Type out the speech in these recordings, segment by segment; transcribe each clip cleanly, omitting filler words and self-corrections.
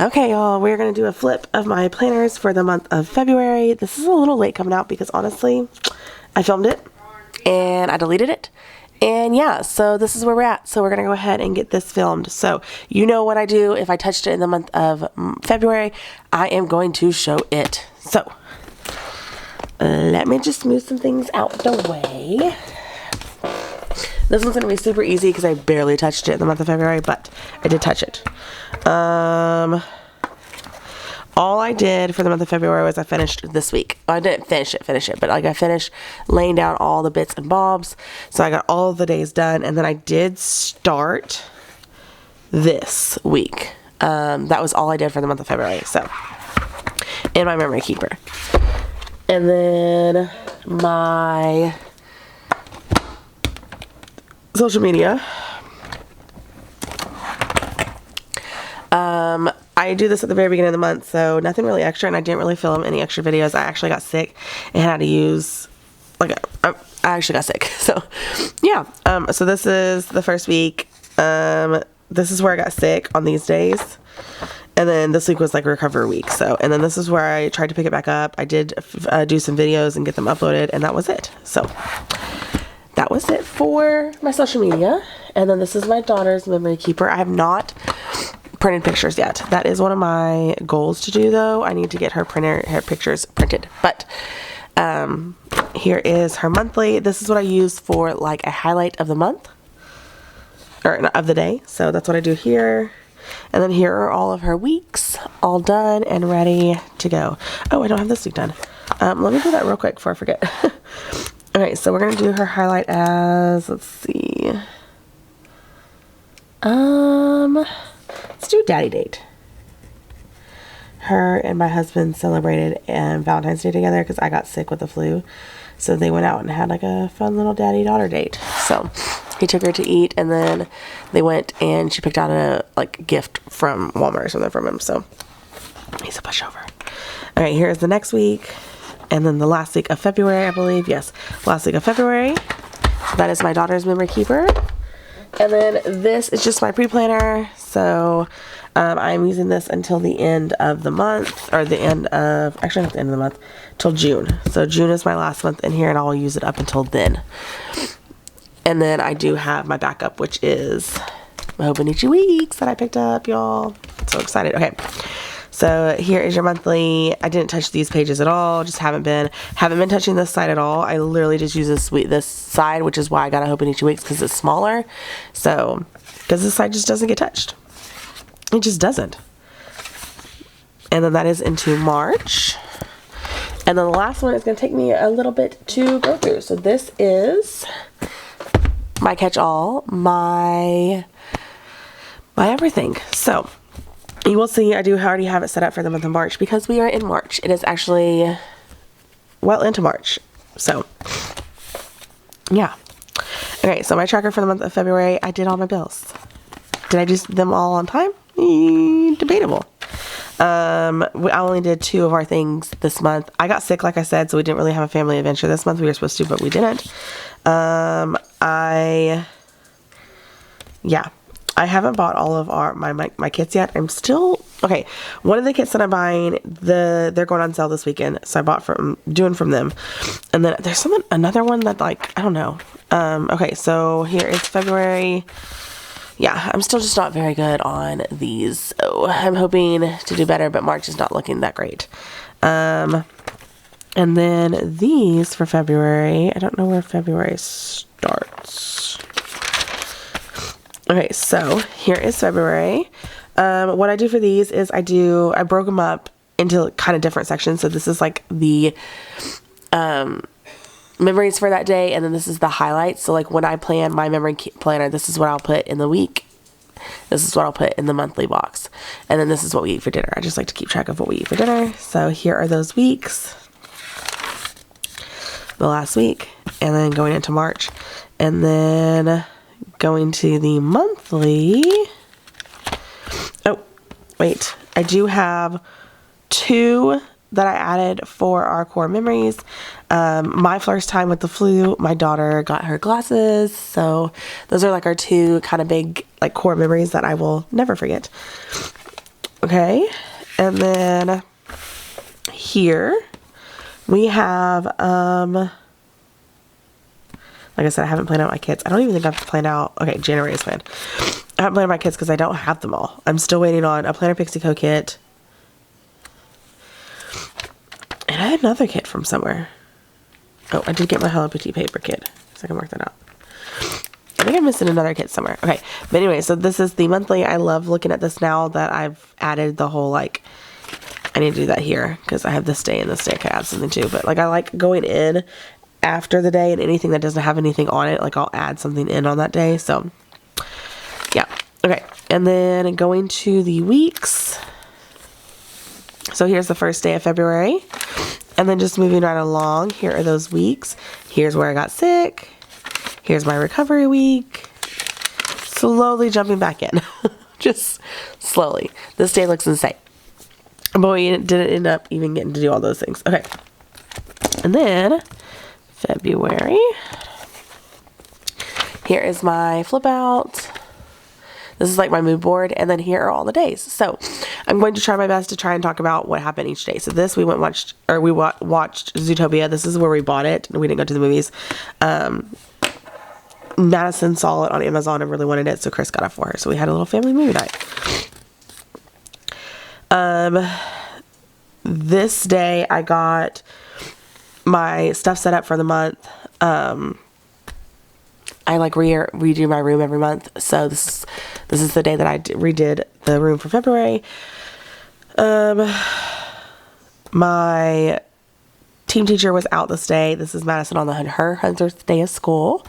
Okay, y'all, we're going to do a flip of my planners for the month of February. This is a little late coming out because honestly, I filmed it and I deleted it. And yeah, so this is where we're at. So we're going to go ahead and get this filmed. So you know what I do if I touched it in the month of February, I am going to show it. So let me just move some things out the way. This one's going to be super easy because I barely touched it in the month of February, but I did touch it. All I did for the month of February was I finished this week. I didn't finish it, but like I finished laying down all the bits and bobs. So I got all the days done, and then I did start this week. That was all I did for the month of February. So, in my memory keeper. And then my social media. I do this at the very beginning of the month, so nothing really extra, and I didn't really film any extra videos. I actually got sick and had to use, I actually got sick. So, yeah. So this is the first week. This is where I got sick on these days. And then this week was like recovery week. So, and then this is where I tried to pick it back up. I did do some videos and get them uploaded, and that was it. So, that was it for my social media. And then this is my daughter's memory keeper. I have not printed pictures yet. That is one of my goals to do, though. I need to get her pictures printed. But here is her monthly. This is what I use for like a highlight of the month or of the day. So that's what I do here. And then here are all of her weeks, all done and ready to go. Oh, I don't have this week done. Let me do that real quick before I forget. Okay, so we're gonna do her highlight as, let's see. Let's do Daddy Date. Her and my husband celebrated Valentine's Day together because I got sick with the flu. So they went out and had like a fun little daddy-daughter date. So he took her to eat, and then they went and she picked out a gift from Walmart or something from him. So he's a pushover. All right, here's the next week. And then the last week of February, I believe. Yes, last week of February. So that is my daughter's memory keeper. And then this is just my pre-planner. So I'm using this until the end of the month, or the end of, actually not the end of the month, till June. So June is my last month in here, and I'll use it up until then. And then I do have my backup, which is my Hobonichi Weeks that I picked up, y'all. So excited. Okay. So here is your monthly. I didn't touch these pages at all. Just haven't been touching this side at all. I literally just use this side, which is why I got a Hobonichi Weeks, because it's smaller. So, because this side just doesn't get touched. It just doesn't. And then that is into March. And then the last one is going to take me a little bit to go through. So this is my catch-all, my everything. So you will see I do already have it set up for the month of March because we are in March. It is actually well into March. So, yeah. Okay, so my tracker for the month of February, I did all my bills. Did I do them all on time? Debatable. I only did 2 of our things this month. I got sick, like I said, so we didn't really have a family adventure this month. We were supposed to, but we didn't. I haven't bought all of my kits yet. I'm still okay. One of the kits that I'm buying, they're going on sale this weekend, so I bought doing from them. And then there's another one that I don't know. Okay, so here is February. Yeah, I'm still just not very good on these. So I'm hoping to do better, but March is not looking that great. And then these for February. I don't know where February starts. Okay, so here is February. What I do for these is I broke them up into kind of different sections. So this is like the memories for that day, and then this is the highlights. So like when I plan my memory planner, this is what I'll put in the week. This is what I'll put in the monthly box. And then this is what we eat for dinner. I just like to keep track of what we eat for dinner. So here are those weeks. The last week, and then going into March, and then going to the monthly. Oh, wait. I do have 2 that I added for our core memories. My first time with the flu, my daughter got her glasses. So those are like our 2 kind of big core memories that I will never forget. Okay, and then here we have, like I said, I haven't planned out my kits. I don't even think I've planned out, okay, January is planned. I haven't planned my kits because I don't have them all. I'm still waiting on a Planner Pixie Co kit. And I had another kit from somewhere. Oh, I did get my Hello Petite paper kit, so I can mark that out. I think I'm missing another kit somewhere. Okay, but anyway, so this is the monthly. I love looking at this now that I've added the whole, like, I need to do that here because I have this day and this day I could add something too. But, like, I like going in after the day, and anything that doesn't have anything on it, like, I'll add something in on that day. So, yeah. Okay, and then going to the weeks. So here's the first day of February. And then just moving right along, here are those weeks. Here's where I got sick. Here's my recovery week. Slowly jumping back in. Just slowly. This day looks insane. But we didn't end up even getting to do all those things. Okay. And then February. Here is my flip out. This is like my mood board, and then here are all the days. So I'm going to try my best to try and talk about what happened each day. So this, we watched Zootopia. This is where we bought it, and we didn't go to the movies. Madison saw it on Amazon and really wanted it, so Chris got it for her. So we had a little family movie night. This day I got my stuff set up for the month. I like redo my room every month, so this is the day that I redid the room for February. My team teacher was out this day. This is Madison on her 100th day of school.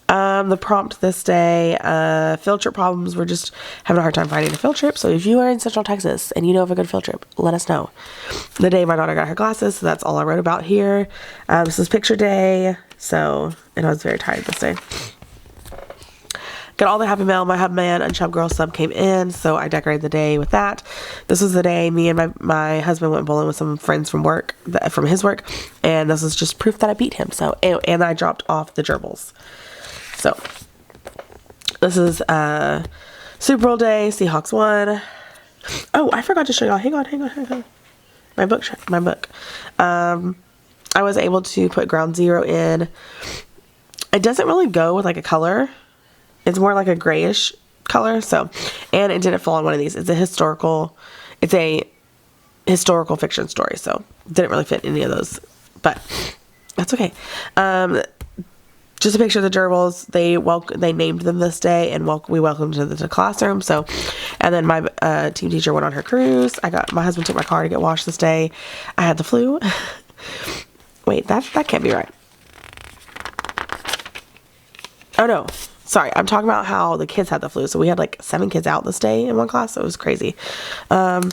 The prompt this day, field trip problems. We're just having a hard time finding a field trip. So if you are in Central Texas and you know of a good field trip, let us know. The day my daughter got her glasses, so that's all I wrote about here. This is picture day. So, and I was very tired this day. Got all the Happy Mail. My Hub Man and Chub Girl sub came in, so I decorated the day with that. This was the day me and my husband went bowling with some friends from work, from his work, and this is just proof that I beat him. So, and I dropped off the gerbils. So, this is Super Bowl day. Seahawks won. Oh, I forgot to show y'all. Hang on. My book. I was able to put Ground Zero in. It doesn't really go with like a color. It's more like a grayish color. So, and it didn't fall on one of these. It's a historical fiction story. So, it didn't really fit any of those, but that's okay. Just a picture of the gerbils. They named them this day, and we welcomed them to the classroom. So, and then my team teacher went on her cruise. My husband took my car to get washed this day. I had the flu. Wait, that can't be right. Oh no, sorry. I'm talking about how the kids had the flu. So we had like 7 kids out this day in one class. So it was crazy. This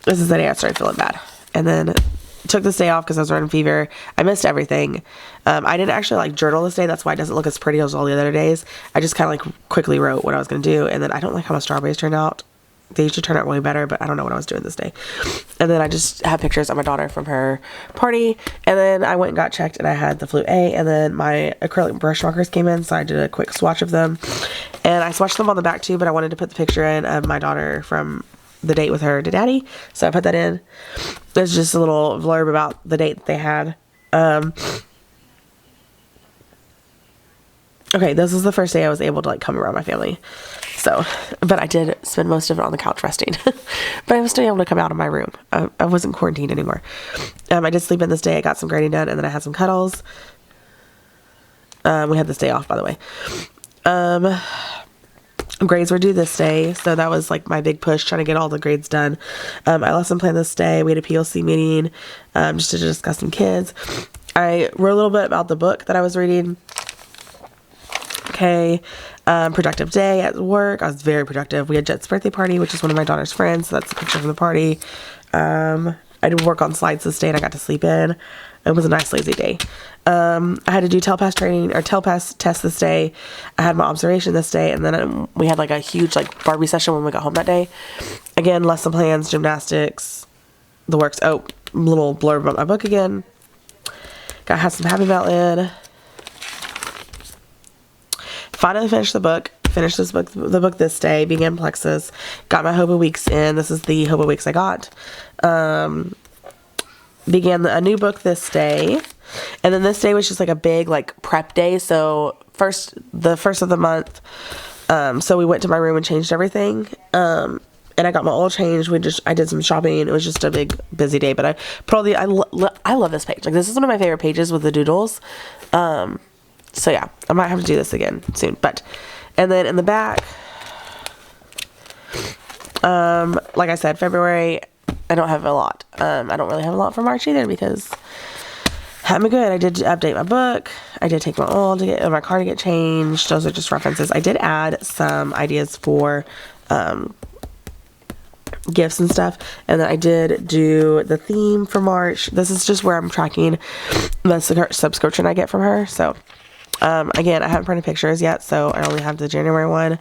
is the day I started feeling bad, and then took this day off because I was running fever. I missed everything. I didn't actually like journal this day. That's why it doesn't look as pretty as all the other days. I just kind of like quickly wrote what I was going to do. And then I don't like how my strawberries turned out. They usually turn out way better, but I don't know what I was doing this day. And then I just have pictures of my daughter from her party. And then I went and got checked, and I had the flu A. And then my acrylic brush markers came in, so I did a quick swatch of them. And I swatched them on the back too, but I wanted to put the picture in of my daughter from the date with her daddy. So I put that in. There's just a little blurb about the date that they had. Okay, this was the first day I was able to like come around my family. So, but I did spend most of it on the couch resting. But I was still able to come out of my room. I wasn't quarantined anymore. I did sleep in this day. I got some grading done, and then I had some cuddles. We had this day off, by the way. Grades were due this day, so that was like my big push, trying to get all the grades done. I lesson planned this day. We had a PLC meeting just to discuss some kids. I wrote a little bit about the book that I was reading. Okay, productive day at work. I was very productive. We had Jet's birthday party, which is one of my daughter's friends, so that's a picture from the party. I did work on slides this day, and I got to sleep in. It was a nice lazy day. I had to do TELPAS test this day. I had my observation this day, and then we had like a huge like Barbie session when we got home that day. Again, lesson plans, gymnastics, the works. Oh, little blurb about my book again. Had some Happy Mail in. Finally finished the book. finished the book this day, began Plexus, got my Hobo Weeks in. This is the Hobo Weeks I got. Began a new book this day. And then this day was just like a big like prep day. So the first of the month. So we went to my room and changed everything. And I got my oil changed. I did some shopping. It was just a big busy day, but I love this page. Like, this is one of my favorite pages with the doodles. So yeah, I might have to do this again soon, and then in the back, like I said, February, I don't have a lot. I don't really have a lot for March either because I'm good. I did update my book. I did take my oil my car to get changed. Those are just references. I did add some ideas for, gifts and stuff, and then I did do the theme for March. This is just where I'm tracking the subscription I get from her. So again, I haven't printed pictures yet, so I only have the January one.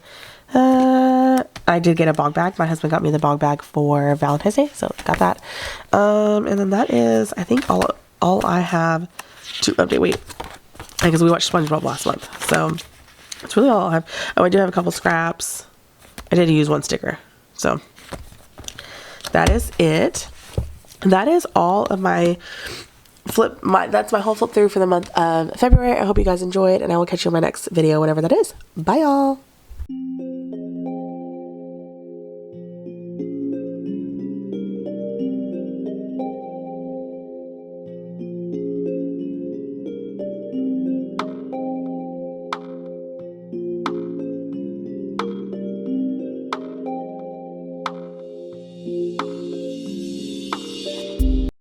I did get a bog bag. My husband got me the bog bag for Valentine's Day, so got that. And then that is, I think, all I have to update. Wait, because we watched SpongeBob last month, so that's really all I have. Oh, I do have a couple scraps. I did use one sticker, so that is it. That is all of my that's my whole flip through for the month of February. I hope you guys enjoyed, and I will catch you in my next video, whatever that is. Bye, y'all.